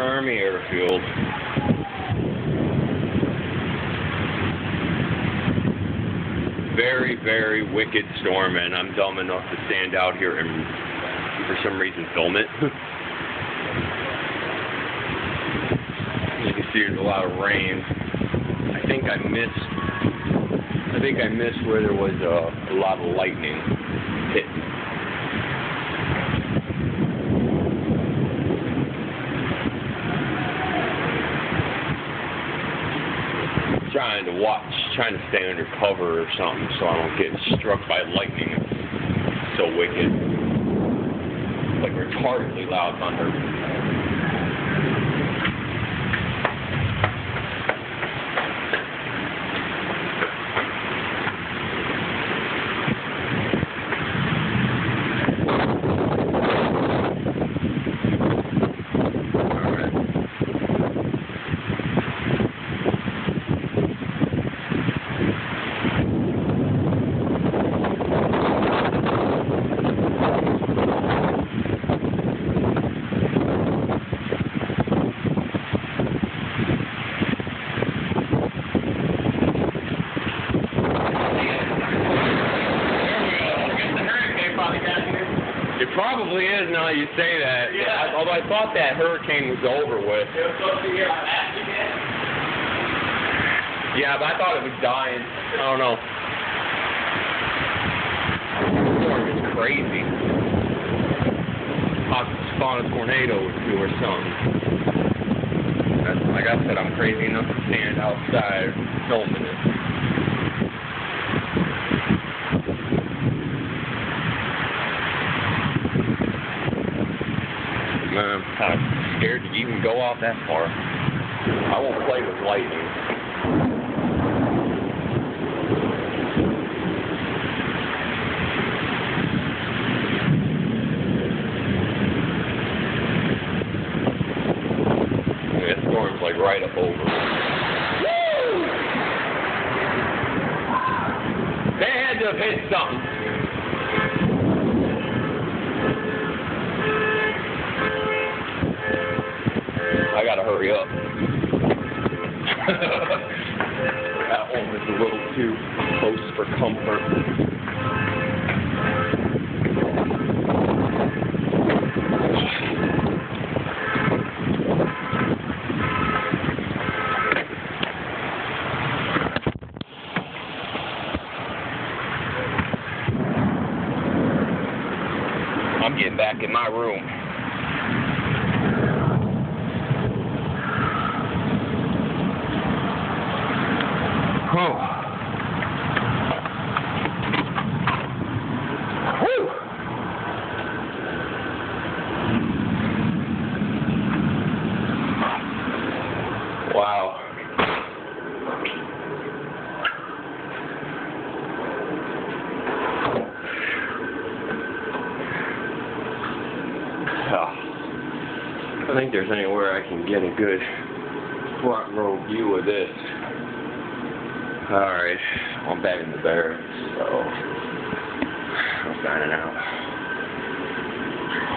Army airfield. Very, very wicked storm, and I'm dumb enough to stand out here and, for some reason, film it. You can see there's a lot of rain. I think I missed where there was a lot of lightning hitting. Trying to stay under cover or something so I don't get struck by lightning. It's so wicked. Like retardedly loud thunder. It probably is now you say that. Yeah. Although I thought that hurricane was over with. It was supposed to be back again. Yeah, but I thought it was dying. I don't know. The storm is crazy. Possibly spawn a tornado or two or something. Like I said, I'm crazy enough to stand outside filming it. I'm kind of scared to even go out that far. I won't play with lightning. That storm's like right up over. Woo! They had to have hit something. I gotta hurry up. That one was a little too close for comfort. I'm getting back in my room. Oh. Whew. Wow. I think there's anywhere I can get a good front row view of this. Alright, I'm back in the barracks, so I'm signing out.